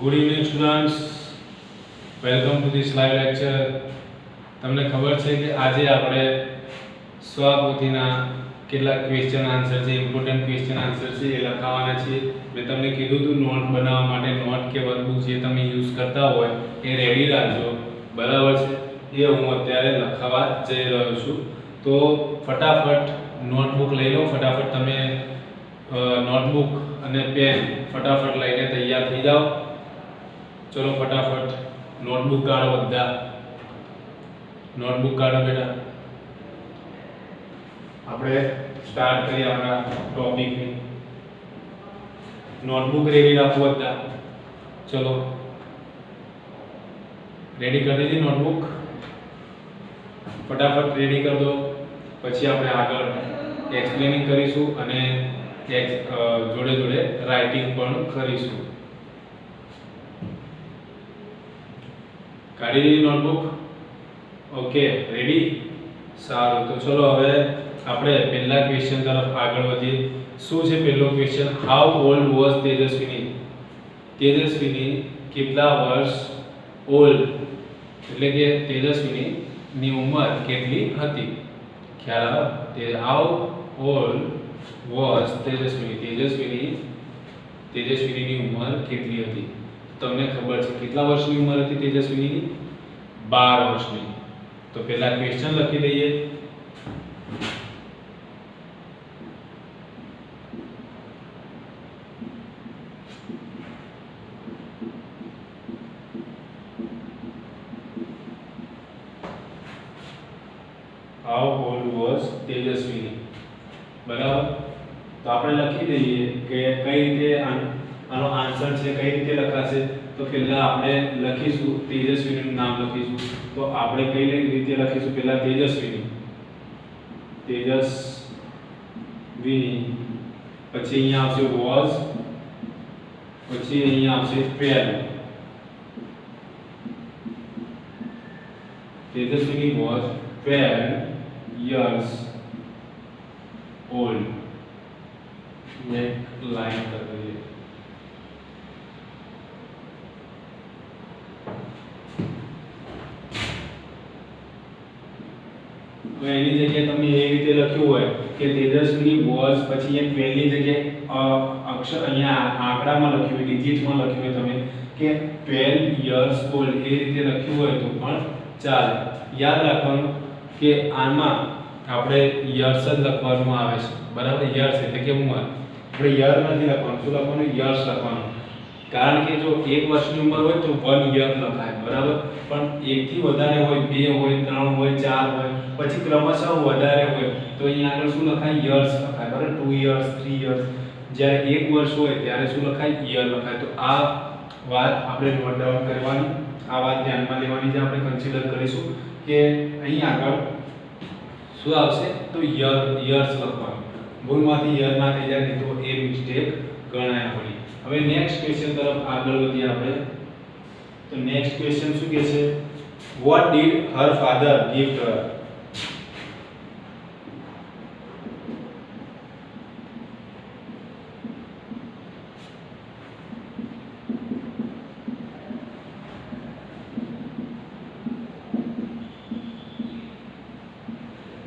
Good evening students. Welcome to this live lecture. તમને ખબર છે કે આજે આપણે સ્વપોથીના કેટલાક ક્વેશ્ચન આન્સર છે, ઇમ્પોર્ટન્ટ ક્વેશ્ચન આન્સર છે એ લખાવવાના છે. મેં તમને કીધું હતું નોટ બનાવવા માટે નોટ કે વર્કબુક જે તમે યુઝ કરતા હોય એ રેડી રાખજો. બરાબર છે? એ હું અત્યારે લખાવવા જઈ રહ્યો છું. તો ફટાફટ નોટબુક લઈ લો. ફટાફટ તમે નોટબુક અને પેન ફટાફટ લઈને તૈયાર થઈ જાઓ. चलो फटाफट नोटबुक काढो બધા. नोटबुक काढो बेटा. આપણે સ્ટાર્ટ કરીએ આપણા ટોપિક ની. નોટબુક રેડી રાખો બધા. ચલો રેડી કરી દીધી નોટબુક? ફટાફટ રેડી કરી દો. પછી આપણે આગળ એક્સપ્લેનિંગ કરીશું અને જોડે જોડે રાઇટિંગ પણ કરીશું. કાઢી દીધી નોટબુક? Okay, ready? સારું, તો ચલો હવે આપણે પહેલા ક્વેશ્ચન તરફ આગળ વધીએ. શું છે પહેલો ક્વેશ્ચન? હાઉ ઓલ્ડ વોઝ તેજસ્વીની? તેજસ્વીની કેટલા વર્ષ ઓલ્ડ એટલે કે તેજસ્વીની ની ઉંમર કેટલી હતી? ખ્યાલ આવે? તે હાઉ ઓલ્ડ વોઝ તેજસ્વીની? તેજસ્વીની ઉંમર કેટલી હતી? તમને ખબર છે કેટલા વર્ષની ઉંમર હતી તેજસ્વીની? 12 વર્ષની. તો પહેલા ક્વેશ્ચન લખી દઈએ. હાઉ ઓલ્ડ વોઝ તેજસ્વીની? બરાબર. તો આપણે લખી દઈએ કે કઈ રીતે આનો આન્સર છે, કઈ રીતે લખાશે. તો પહેલા આપણે લખીશું તેજસ્વીનું નામ લખીશું. તો આપણે કઈ રીતે લખીશું? પહેલા તેજસ્વીની, પછી અહીંયા આવશે વોઝ, પછી અહીંયા આવશે ફેર. તેજસ્વીની વોઝ 12 years old. એક લાઈન કરી દઈએ. તો એની જગ્યાએ તમે એ રીતે લખ્યું હોય કે તેજસ્વીની વોઝ પછી એક 12 ની જગ્યાએ અક્ષર અહીંયા આંકડામાં લખ્યું હોય, ડિજિટમાં લખ્યું હોય તમે કે 12 years old એ રીતે લખ્યું હોય તો પણ ચાલે. યાદ રાખવાનું કે આમાં આપણે યર્સ જ લખવાનું આવે છે. બરાબર? યર્સ એટલે કે ઉંમર. આપણે યર નથી લખવાનું. શું લખવાનું? યર્સ લખવાનું. કારણ કે જો 1 વર્ષની ઉંમર હોય તો 1 યર લખાય. બરાબર? પણ 1 થી વધારે હોય, 2 હોય, 3 હોય, 4 હોય, પછી ક્રમશઃ વધારે હોય તો અહીંયા આગળ શું લખાય? યર્સ લખાય. બરાબર? 2 years, 3 years. જ્યારે 1 વર્ષ હોય ત્યારે શું લખાય? યર લખાય. તો આ વાત આપણે નોટ ડાઉન કરવાની, આ વાત ધ્યાનમાં લેવાની જે આપણે કન્સિડર કરીશું કે અહીં આગળ શું આવશે? તો યર્સ લખવાનું. ભૂલમાંથી યર ના થઈ જાય નહીં તો એ મિસ્ટેક ગણાય આપણી. હવે નેક્સ્ટ ક્વેશ્ચન તરફ આગળ વધીએ આપણે. તો નેક્સ્ટ ક્વેશ્ચન શું કહે છે? What did her father gift her?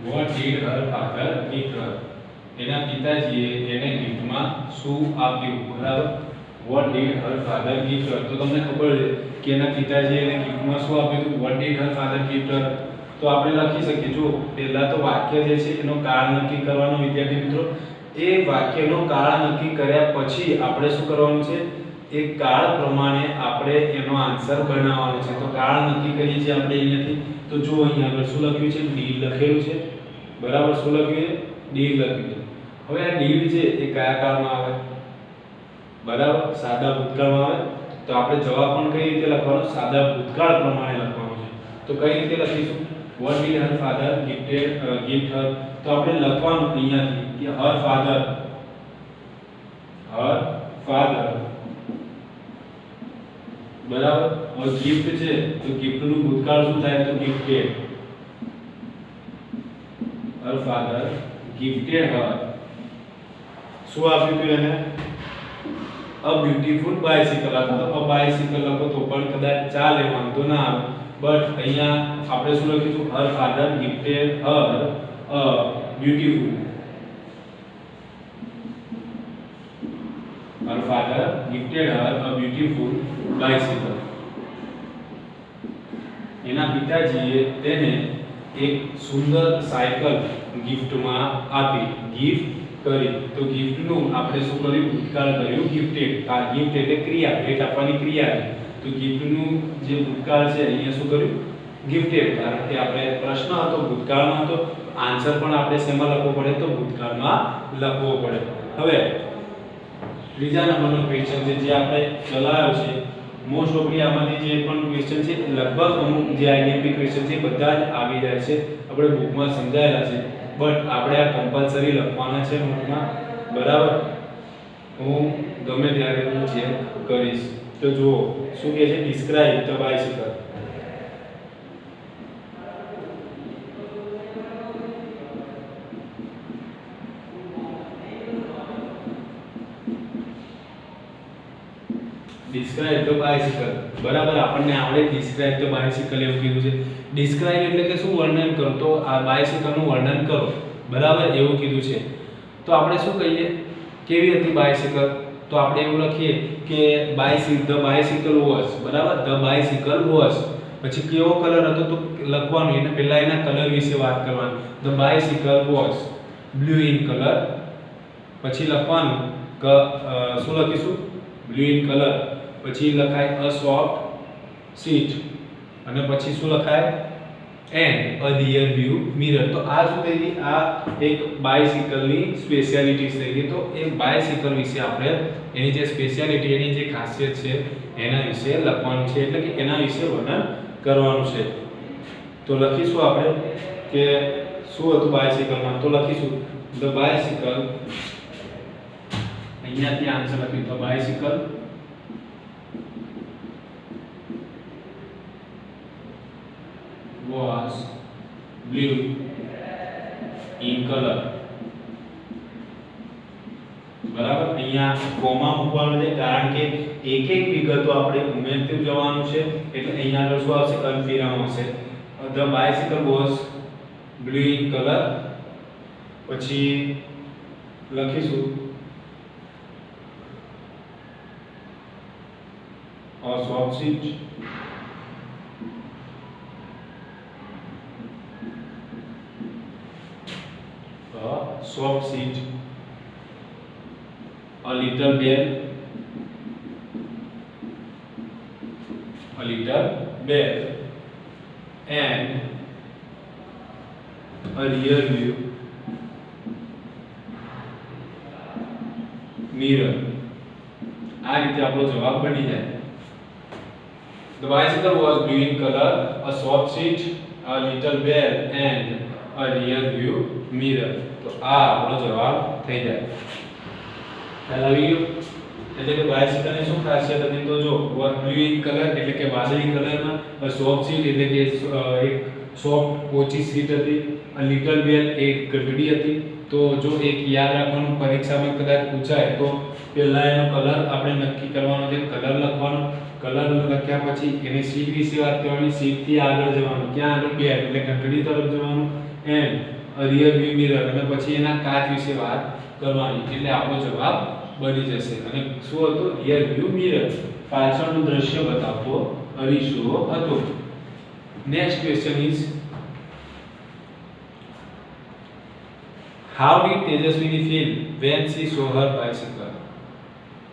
What did her father gift her? એના પિતાજીએ એને ગિફ્ટમાં શું આપ્યું? બરાબર? What did her father gift her? તો તમને ખબર છે કે એના પિતાજીએ એને ગિફ્ટમાં શું આપ્યું હતું? What did her father gift her? તો આપણે લખી શકીએ. જો પહેલા તો વાક્ય જે છે એનો કાળ નક્કી કરવાનો વિદ્યાર્થી મિત્રો. એ વાક્યનો કાળ નક્કી કર્યા પછી આપણે શું કરવાનું છે? એ કાળ પ્રમાણે આપણે એનો આન્સર બનાવવાનો છે. તો કાળ નક્કી કરીએ છીએ આપણે અહીંયાથી. તો જો અહીંયા આગળ શું લખ્યું છે? ડીડ લખેલું છે. બરાબર? શું લખ્યું છે? ડીડ લખ્યું છે. હવે આ ડીડ છે એ કયા કાળમાં આવે? બરાબર? સાદા ભૂતકાળમાં આવે. તો આપણે જવાબ પણ કઈ રીતે લખવાનો? સાદા ભૂતકાળ પ્રમાણે લખવાનો છે. તો કઈ રીતે લખીશું? What did her father gift her? તો આપણે લખવાનું અહીંયાથી કે હર ફાધર બરાબર? હવે ગિફ્ટ છે તો ગિફ્ટનું ભૂતકાળ શું થાય? તો gifted. Her father gifted her. શું આપ્યું હતું એને? અ બ્યુટીફુલ બાયસિકલ અથવા તો અ બાયસિકલ લખો તો પણ કદાચ ચાલે, વાંધો ના આવે. બટ અહીંયા આપણે શું લખીશું? Her father gifted her a beautiful, her father gifted her a beautiful bicycle. એના પિતાજીએ તેને એક સુંદર સાયકલ ગિફ્ટમાં આપી, ગિફ્ટ કરી. તો ગિફ્ટનું આપણે શું કર્યું? ભૂતકાળ કર્યું ગિફ્ટેડ. આ ગિફ્ટ એટલે ક્રિયા, ભેટ આપવાની ક્રિયા છે. તો ગિફ્ટનું જે ભૂતકાળ છે અહીંયા શું કર્યું? ગિફ્ટેડ. કારણ કે આપણે પ્રશ્ન હતો ભૂતકાળમાં હતો, આન્સર પણ આપણે શેમાં લખવો પડે? તો ભૂતકાળમાં લખવો પડે. હવે ત્રીજા નંબરનો ક્વેશ્ચન છે જે આપણે ચલાવ્યો છે. મોસ્ટ ઓફલી આમાંથી જે પણ ક્વેશ્ચન છે લગભગ અમુક જે આઈએમપી ક્વેશ્ચન છે બધા જ આવી જાય છે, આપણે બુકમાં સમજાયેલા છે. બટ આપણે આ કમ્પલસરી લખવાના છે નોટમાં, બરાબર? હું ગમે ત્યારે હું ચેક કરીશ. તો જુઓ શું કહે છે? Describe the bicycle. Describe the bicycle. બરાબર, આપણને આવડે ડિસ્ક્રાઇબ ધ બાયસિકલ એવું કીધું છે. ડિસ્ક્રાઇબ એટલે કે શું? વર્ણન કરો. તો આ બાયસિકલનું વર્ણન કરો, બરાબર, એવું કીધું છે. તો આપણે શું કહીએ? કેવી હતી બાયસિકલ? તો આપણે એવું લખીએ કે ધ બાયસિકલ વોઝ, બરાબર, ધ બાયસિકલ વોઝ. પછી કેવો કલર હતો? તો લખવાનું, એને પહેલા એના કલર વિશે વાત કરવાની. The bicycle was blue in colour. પછી લખવાનું શું લખીશું? Blue in colour. પછી લખાય અ સોફ્ટ સીટ, અને પછી શું લખાય? And a rear view mirror. તો આ શું થઈ ગઈ? આ એક બાયસિકલની સ્પેશિયાલિટી થઈ ગઈ. તો એ બાયસિકલ વિશે આપણે એની જે સ્પેશિયાલિટી, એની જે ખાસિયત છે એના વિશે લખવાનું છે, એટલે કે એના વિશે વર્ણન કરવાનું છે. તો લખીશું આપણે કે શું હતું બાયસિકલમાં? તો લખીશું ધ બાયસિકલ. અહીંયાથી આન્સર લખ્યું the bicycle was blue in color. બરાબર, અહીંયા કોમા મૂકવાનું છે કારણ કે એક એક વિગતો આપણે ઉમેરતું જવાનું છે, એટલે અહીંયા આગળ શું આવશે? અલ્પવિરામ આવશે. The bicycle was blue in color. પછી લખીશું a soft seat, soft seat, a little bell, and a rear view mirror. આ રીતે આપણો જવાબ બની જાય. The bicycle was blue in color, a soft seat, a little bell, and a rear view mirror. તો આ આપણો જવાબ થઈ જાય. ખ્યાલ આવી ગયો? એટલે કે બાયસિકલની શું ખાસિયત હતી? તો જો બ્લુ ઇન કલર એટલે કે વાદળી કલરમાં, સોફ્ટ સીટ એટલે કે એક સોફ્ટ પોચી સીટ હતી, લિટલ બેલ એક ઘંટડી હતી. તો જો એક યાદ રાખવાનું, પરીક્ષામાં કદાચ પૂછાય તો પહેલા એનો કલર આપણે નક્કી કરવાનો છે, કલર લખવાનો. કલર લખ્યા પછી એની સીટ વિશે વાત કરવાની, સીટથી આગળ જવાનું, ક્યાં આગળ? બેલ એટલે ઘંટડી તરફ જવાનું, એન્ડ રિયર વ્યૂ મિરર, અને પછી એના કાચ વિશે વાત કરવાની. એટલે આપણો જવાબ બની જશે. અને શું હતું? રિયર વ્યૂ મિરર, પાછળનું દ્રશ્ય બતાવતો અરીસો હતો. Next question is how did Tejaswini feel when she saw her bicycle?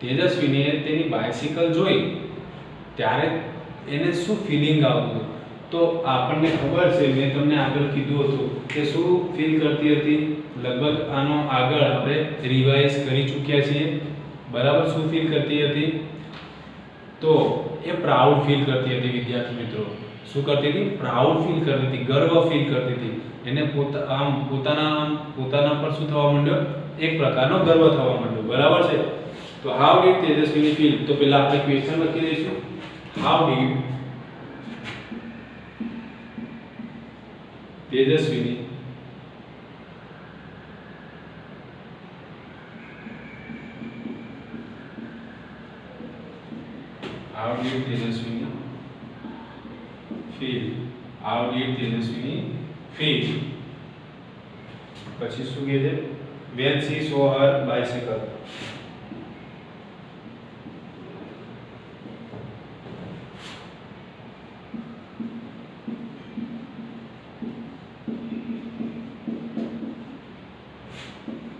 તેજસ્વીને તેની બાયસિકલ જોઈ ત્યારે એને શું ફીલિંગ આવતું? તો આપણને ખબર છે, મેં તમને આગળ કીધું હતું કે શું ફીલ કરતી હતી. લગભગ આનો આગળ આપણે રિવાઇઝ કરી ચૂક્યા છીએ, બરાબર. શું ફીલ કરતી હતી? તો એ પ્રાઉડ ફીલ કરતી હતી. વિદ્યાર્થી મિત્રો, શું કરતી હતી? પ્રાઉડ ફીલ કરતી હતી, ગર્વ ફીલ કરતી હતી. એને પોતાના પર શું થવા માંડ્યો? એક પ્રકારનો ગર્વ થવા માંડ્યો, બરાબર છે. તો હાઉ ડીડ તેજસ્વીની ફીલ? તો પહેલા આપણે ક્વેશ્ચન લખી દઈશું. How did Tejaswini How did Tejaswini feel? How did Tejaswini feel? પછી શું કહે છે? When she saw her bicycle.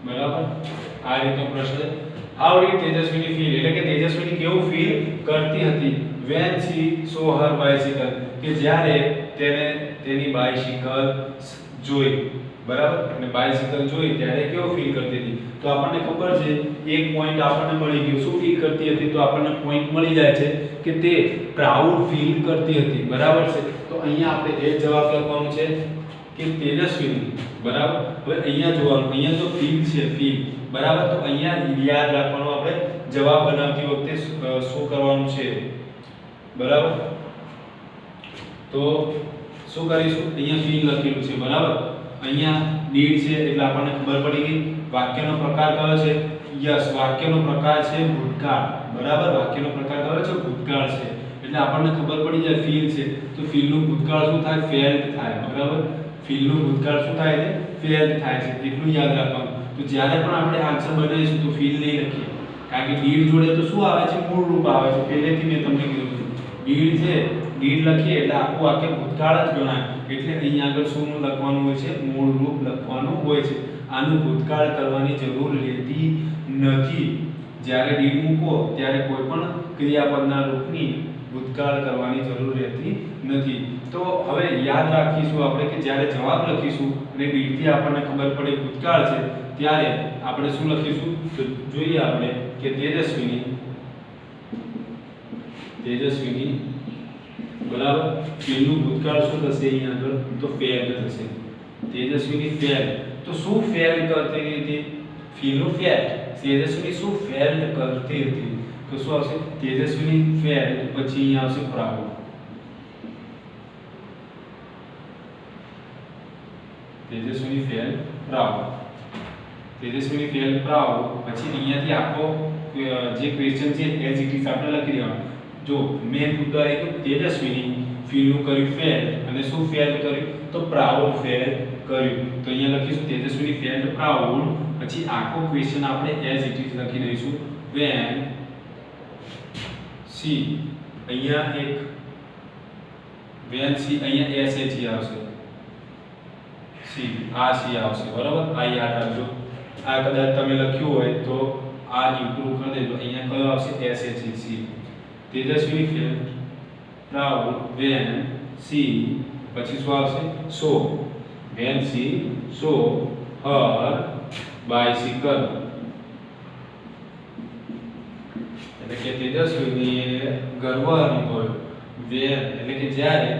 બરાબર, આ રીતનો પ્રશ્ન. How did Tejaswini feel? એટલે કે તેજસ્વીની કેવું ફીલ કરતી હતી when she saw her bicycle, કે જ્યારે તેને તેની બાઇસિકલ જોઈ. બરાબર, અને બાઇસિકલ જોઈ ત્યારે કેવો ફીલ કરતી હતી? તો આપણને ખબર છે એક પોઈન્ટ આપણને મળી ગયો. શું ફીલ કરતી હતી? તો આપણને પોઈન્ટ મળી જાય છે કે તે પ્રાઉડ ફીલ કરતી હતી. બરાબર છે, તો અહીંયા આપણે એ જવાબ લખવાનું છે કે તેજસ્વીની. બરાબર, હવે અહીંયા જોવાનું, અહીંયા તો ફીલ છે, ફીલ. બરાબર, તો અહીંયા યાદ રાખવાનું આપણે જવાબ બનાવતી વખતે શું કરવાનું છે. બરાબર, તો શું કરીશું? અહીંયા ફીલ લખેલું છે. બરાબર, અહીંયા ડીડ છે એટલે આપણને ખબર પડી ગઈ. વાક્યનો પ્રકાર કયો છે? યસ, વાક્યનો પ્રકાર છે ભૂતકાળ. બરાબર, વાક્યનો પ્રકાર કયો છે? ભૂતકાળ છે. એટલે આપણને ખબર પડી જાય ફીલ છે તો ફીલનું ભૂતકાળ શું થાય? ફેલ્ડ થાય. બરાબર, ફીલનું ભૂતકાળ શું થાય છે? ફેલ્ડ થાય છે. એટલું યાદ રાખવાનું. તો જ્યારે પણ આપણે આન્સર બનાવીશું તો ફીલ નહીં લખીએ, કારણ કે ડીડ જોડે તો શું આવે છે? મૂળ રૂપ આવે છે. પહેલેથી મેં તમને કીધું ડીડ છે, ડીડ લખીએ એટલે આખું વાક્ય ભૂતકાળ જ ગણાય. એટલે અહીંયા આગળ શું લખવાનું હોય છે? મૂળ રૂપ લખવાનું હોય છે. આનું ભૂતકાળ કરવાની જરૂર રહેતી નથી. જ્યારે ડીડ મૂકો ત્યારે કોઈ પણ ક્રિયાપદના રૂપની ભૂતકાળ કરવાની જરૂર રહેતી નથી. તો હવે યાદ રાખીશું આપણે કે જ્યારે જવાબ લખીશું અને ડીડથી આપણને ખબર પડે ભૂતકાળ છે ત્યારે આપણે શું લખીશું? તો જોઈએ આપણે કે તેજસ્વીની. બરાબર, ફીલનું ભૂતકાળ શું થશે અહીંયા આગળ? તો ફેલ થશે. તેજસ્વીની ફેલ. તો શું ફેલ કરતી હતી? ફીલનું ફેલ. તેજસ્વીની શું ફેલ કરતી હતી? તો શું આવશે? તેજસ્વીની ફેલ. પછી અહીંયા આવશે પ્રાઉડ. તેજસ્વીની ફેલ પ્રાઉડ. તેજસ્વીની ફેલ પ્રાઉડ. પછી અહીંયાથી આખો જે ક્વેશ્ચન છે એઝ ઇટ ઇઝ આપણે લખી દેવાનું. જો મેં મુદ્દા એક તેજસ્વીની ફીલનું કર્યું ફેલ, અને શું ફેલ કર્યું? તો પ્રાઉડ ફેલ કર્યું. તો અહીંયા લખીશું તેજસ્વીની ફેલ પ્રાઉડ. પછી આખો ક્વેશ્ચન આપણે એઝ ઇટ ઇઝ લખી દઈશું when she. અહીંયા એક when she, અહીંયા s h આવશે. સી, આ સી આવશે. બરાબર, આ યાદ રાખજો. આ કદાચ તમે લખ્યું હોય તો આ ઇમ્પ્રૂવ કરી દેજો. અહીંયા કયો આવશે? S H C. તેજસ્વી ફેલ પ્રાઉડ when she. પછી શું આવશે? સો. when she saw her bicycle. એટલે કે તેજસ્વીને ગર્વ અનુભવ્યો. when એટલે કે જ્યારે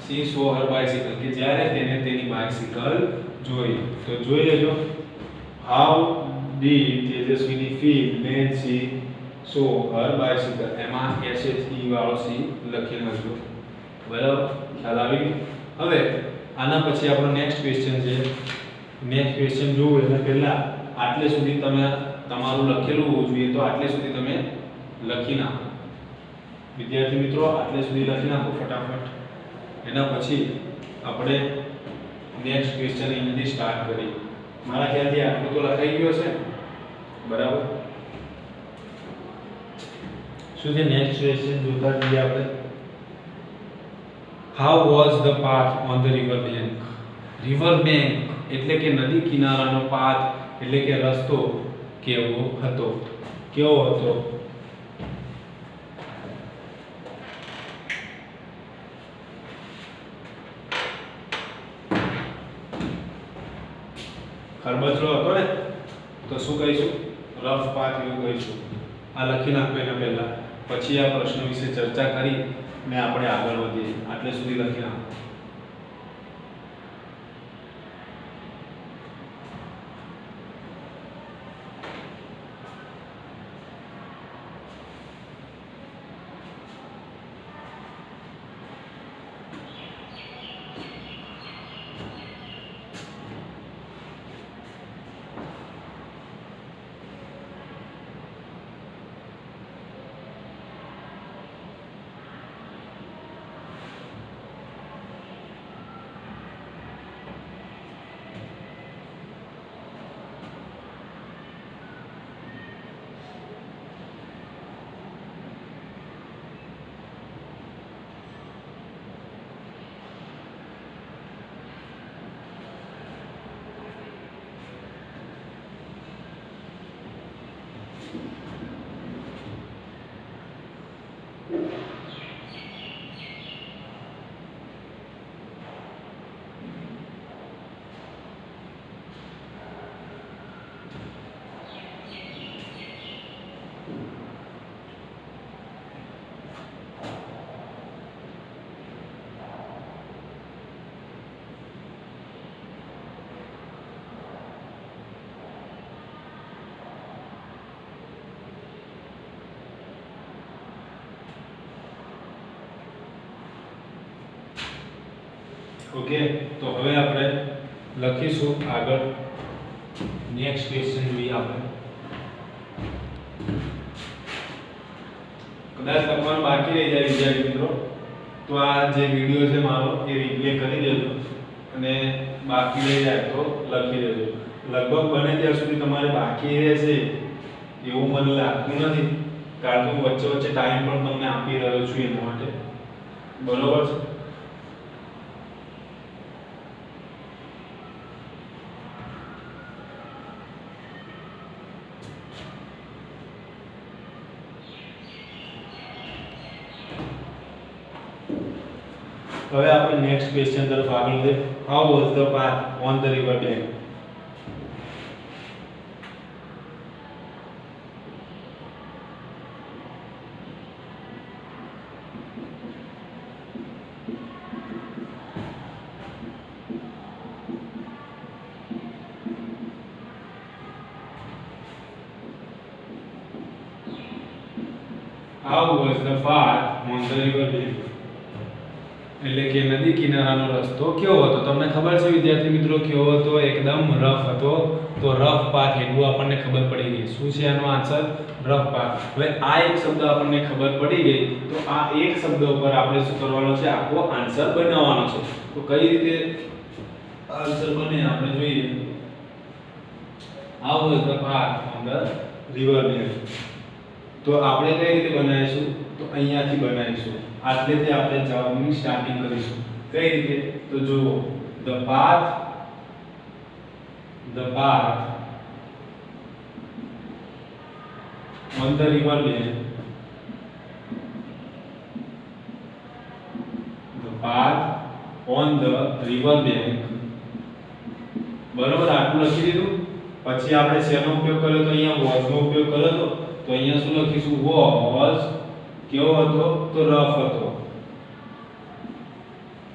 she saw her bicycle, કે જ્યારે તેને તેની બાઇસિકલ જોઈ. તો જોઈ લેજો. how did Tejaswini feel when she saw her bicycle? એમાં SHE વાળો C લખી નાખજો. બરાબર, ખ્યાલ આવી ગયો? હવે આના પછી આપણો નેક્સ્ટ ક્વેશ્ચન છે. નેક્સ્ટ ક્વેશ્ચન જોવું એટલે પહેલા આટલે સુધી તમે તમારું લખેલું હોવું જોઈએ, તો આટલે સુધી તમે લખી નાખો. વિદ્યાર્થી મિત્રો, આટલે સુધી લખી નાખો ફટાફટ. એના પછી આપણે નેક્સ્ટ ક્વેશ્ચન અહીંયાથી સ્ટાર્ટ કરીએ. મારા ખ્યાલથી આટલું તો લખાઈ ગયું હશે. બરાબર, શું છે નેક્સ્ટ ક્વેશ્ચન જોતા જઈએ આપણે. How was the path on the river bank? River bank એટલે કે નદી કિનારાનો પાથ એટલે કે રસ્તો કેવો હતો? કેવો હતો? ખરબચડો હતો ને, તો શું કહીશું? રફ પાથ એવું કહીશું. આ લખી નાખો એના પહેલા, પછી આ પ્રશ્ન વિશે ચર્ચા કરી ને આપણે આગળ વધીએ. આટલે સુધી લખી નાખો. ઓકે, તો હવે આપણે લખીશું આગળ નેક્સ્ટ ક્વેશ્ચન જોઈએ આપણે. કદાચ લખવાનું બાકી રહી જાય વિદ્યાર્થી મિત્રો તો આ જે વિડિયો છે મારો એ રિપ્લે કરી દેજો અને બાકી રહી જાય તો લખી દેજો. લગભગ બને ત્યાં સુધી તમારે બાકી રહેશે એવું મને લાગતું નથી, કારણ કે હું વચ્ચે વચ્ચે ટાઈમ પણ તમને આપી રહ્યો છું એના માટે. બરોબર છે? હવે આપણે નેક્સ્ટ ક્વેશ્ચન તરફ આગળ વધીએ. How was the path on the river bank? How was the path on the river bank? એટલે કે નદી કિનારાનો રસ્તો કેવો હતો? તમને ખબર છે વિદ્યાર્થી મિત્રો કેવો હતો? એકદમ રફ હતો. તો રફ પાથ એટલું આપણને ખબર પડી ગઈ. શું છે આનો આન્સર? Rough path. હવે આ એક શબ્દ આપણને ખબર પડી ગઈ તો આ એક શબ્દ ઉપર આપણે શું કરવાનો છે? આખો આન્સર બનાવવાનો છે. તો કઈ રીતે આન્સર બને આપણે જોઈએ. How was the path on the river bank? તો આપણે કઈ રીતે બનાવીશું? તો અહીંયાથી બનાવીશું. આટલેથી આપણે જવાબની સ્ટાર્ટિંગ કરીશું. કઈ રીતે? તો જુઓ, the path on the river bank, the path on the river bank. બરોબર, આટલું લખી દીધું. પછી આપણે શેનો ઉપયોગ કર્યો? તો અહીંયા was નો ઉપયોગ કર્યો તો અહીંયા શું લખીશું? was કેવો હતો? તો રફ હતો.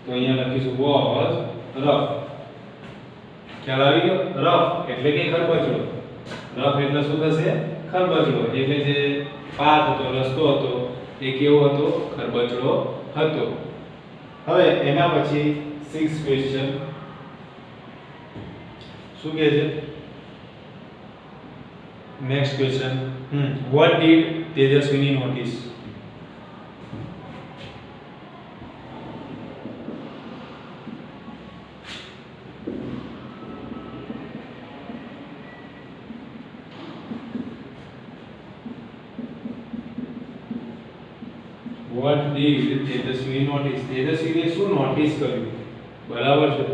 તો અહીંયા લખીશું was રફ. ખ્યાલ આવી ગયો? રફ એટલે કે ખરબચડો. રફ એટલે શું થશે? ખરબચડો. એટલે જે પાથ હતો, રસ્તો હતો એ કેવો હતો? ખરબચડો હતો. હવે એના પછી 6th ક્વેશ્ચન શું કહે છે? Next question. What did Tejaswini notice? What did Tejaswini notice? તેજસ્વીને શું નોટિસ કર્યું? બરાબર છે?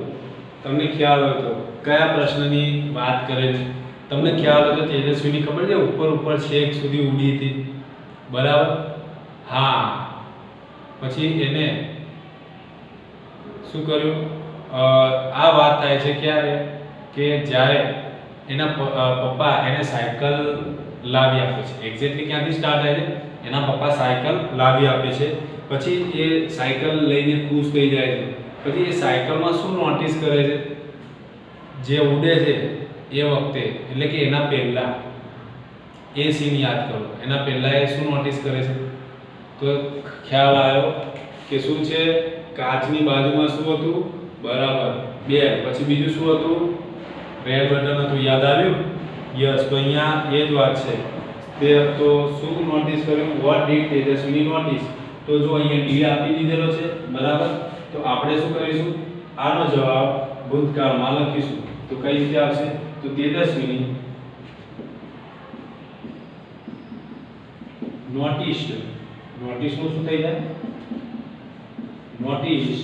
તમને ખ્યાલ હોય તો કયા પ્રશ્નની વાત કરે છે? તમને ખ્યાલ હોય તો તેજસ્વીની ખબર છે ઉપર છેક સુધી ઉડી હતી. બરાબર? હા. પછી એને શું કર્યું? આ વાત થાય છે ક્યારે? કે જ્યારે એના પપ્પા એને સાયકલ લાવી આપે છે. એક્ઝેક્ટલી ક્યાંથી સ્ટાર્ટ થાય છે? એના પપ્પા સાયકલ લાવી આપે છે. પછી એ સાયકલ લઈને ખુશ થઈ જાય છે. પછી એ સાયકલમાં શું નોટિસ કરે છે? જે ઉડે છે એ વખતે, એટલે કે એના પહેલા એ સીન યાદ કરો. એના પહેલા એ શું નોટિસ કરે છે? તો ખ્યાલ આવ્યો કે શું છે? કાચની બાજુમાં શું હતું? બરાબર, બેર. પછી બીજું શું હતું? રેડ બટન હતું. યાદ આવ્યું? યસ. તો અહીંયા એ જ વાત છે. તે તો શું નોટિસ કર્યું? What did Tejaswini notice? તો જો અહીંયા ડી આપી દીધેલો છે. બરાબર? તો આપણે શું કરીશું? આનો જવાબ ભૂતકાળમાં લખીશું. તો કઈ રીતે આવશે? તો તેજસ્વીની નોટિસ્ડ. નોટિસનું શું થઈ જાય? Noticed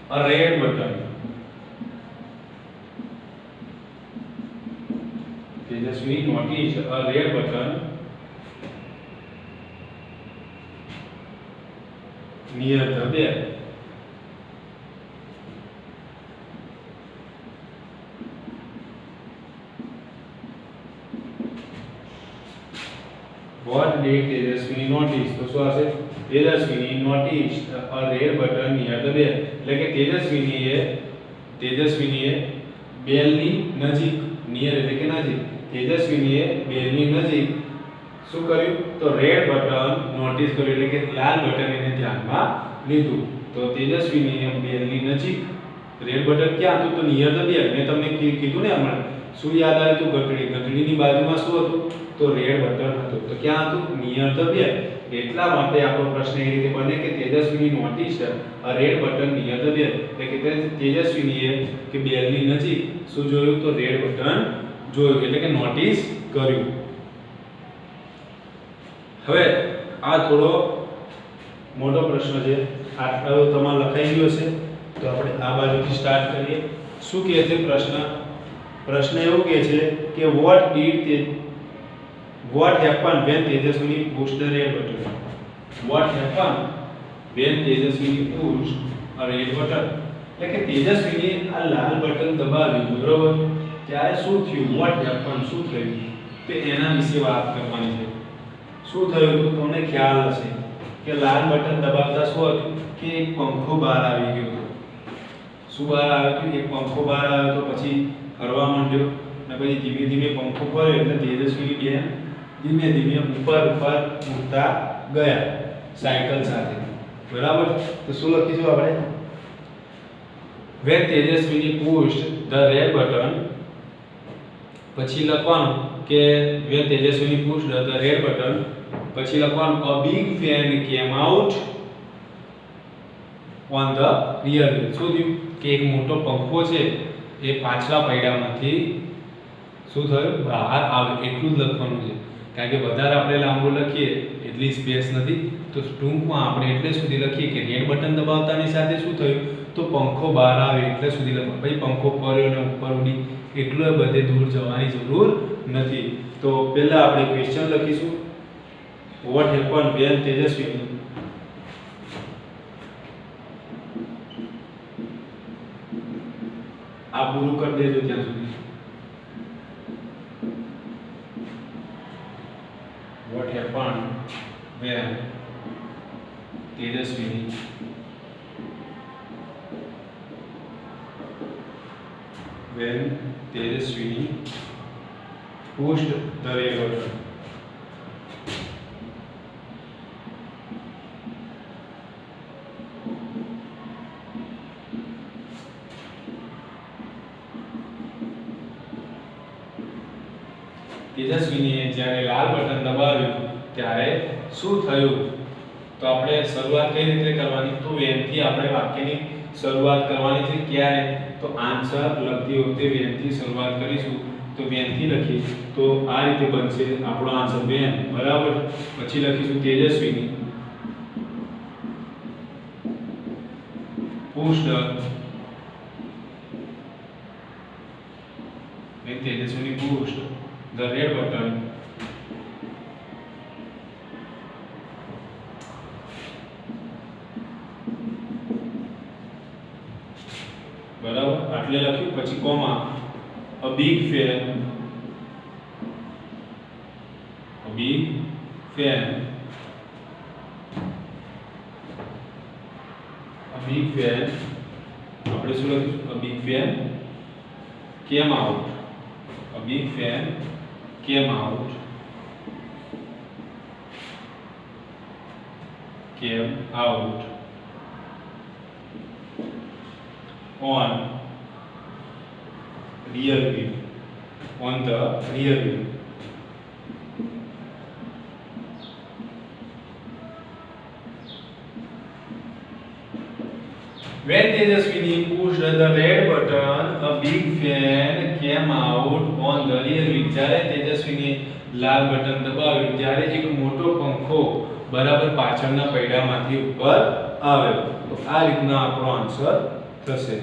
a red button. તેજસ્વી noticed a red button near the bed. What did તેજસ્વી notice? તો શું આવશે? તેજસ્વીની noticed a red button near the bed. એટલે કે તેજસ્વીનીએ બેલની નજીક, નિયર એટલે કે નજીક, તેજસ્વીનીએ બેલની નજીક શું કર્યું? તો રેડ બટન નોટિસ કર્યું, એટલે કે લાલ બટન એને ધ્યાનમાં લીધું. તો તેજસ્વીનીએ બેલની નજીક રેડ બટન ક્યાં હતું? તો નિયર ધ બેલ. મેં તમને કીધું ને હમણાં. શું યાદ આવ્યું? તો ઘંટડીની બાજુમાં શું હતું? તો રેડ બટન હતું. તો ક્યાં હતું? Near the bell. એટલા માટે આપણો પ્રશ્ન એ રીતે બને કે Tejaswini notice a red button near the bell. એટલે કે તેજસ્વીનીએ કે બેલની નજીક શું જોયું? તો રેડ બટન જોયું, એટલે કે નોટિસ કર્યું. હવે આ થોડો મોટો પ્રશ્ન છે. આટલો તમારે લખાઈ ગયો છે. તો આપણે આ બાજુથી સ્ટાર્ટ કરીએ. શું કહે છે પ્રશ્ન? પ્રશ્ન એવું કહે છે કે what happened when Tejaswini pushed the red button? What happened when Tejaswini pushed a red button? એટલે કે તેજસ્વીએ આ લાલ બટન દબાવ્યું, બરોબર? ત્યારે શું થયું? what happened? શું થયું? તો એના વિશે વાત કરવાની છે. શું થયું? તો તમને ખ્યાલ હશે કે લાલ બટન દબાવતા શું હતું? કે એક પંખો બહાર આવી ગયો હતો. શું બહાર આવ્યો હતો? એક પંખો બહાર આવ્યો તો પછી ફરવા માંડ્યો, અને પછી ધીમે ધીમે પંખો ફર્યો એટલે તેજસ્વીની બેન ધીમે ધીમે ઉપર ઉઠતા ગયા સાયકલ સાથે, બરાબર? તો શું લખીશું આપણે? when Tejaswini pushed the red button, પછી લખવાનું કે when Tejaswini pushed the red button, પછી લખવાનું a big fan came out on the rear wheel. શું થયું? કે એક મોટો પંખો છે એ પાછલા પૈડામાંથી શું થયું? બહાર આવ્યો. એટલું જ લખવાનું છે, કારણ કે વધારે આપણે લાંબુ લખીએ એટલી સ્પેસ નથી. તો ટૂંકમાં આપણે એટલે સુધી લખીએ કે રેડ બટન દબાવતાની સાથે શું થયું? તો પંખો બહાર આવ્યો એટલે સુધી લખવાનું. પછી પંખો ફર્યો ને ઉપર ઉડી, એટલું બધે દૂર જવાની જરૂર નથી. તો પહેલા આપણે ક્વેશ્ચન લખીશું. what happened when તેજસ્વીની આ પૂરું કરી દેજો ત્યાં સુધી. what happened when Tejaswini pushed the red button. તેજસ્વીનીએ જ્યારે લાલ બટન દબાવ્યું ત્યારે શું થયું? તો આપણે શરૂઆત કઈ રીતે કરવાની? તો when થી આપણે વાક્યની શરૂઆત કરવાની છે. ક્યારે? તો આન્સર લખતી વખતે when થી શરૂઆત કરીશું. તો when થી લખીએ તો આ રીતે બનશે આપણો આન્સર when, બરાબર? પછી લખીશું તેજસ્વીની pushed when Tejaswini pushed the red button બરાબર? આટલે લખ્યું. પછી કોમા a big fan આપણે શું લખીશું? a big fan came out. a big fan came out on rear wheel, on the rear wheel. When Tejaswini pushed the red button, a big fan came out on the rear wheel. જ્યારે તેજસ્વીની લાલ button દબાવ્યું ત્યારે એક મોટો પંખો બરાબર પાછળના પૈડામાંથી ઉપર આવ્યો. તો આ રીતના આપણો આન્સર થશે.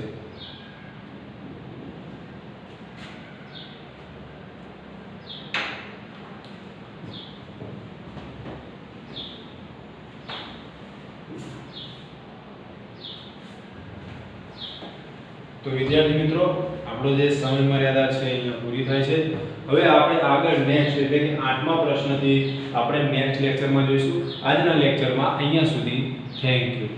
તો વિદ્યાર્થી મિત્રો આપણો જે સમય મર્યાદા છે અહીંયા પૂરી થાય છે. હવે આપણે આગળ નેક્સ્ટ એટલે કે 8મા પ્રશ્નથી આપણે નેક્સ્ટ લેક્ચરમાં જોઈશું. આજના લેક્ચરમાં અહીંયા સુધી થેન્ક યુ.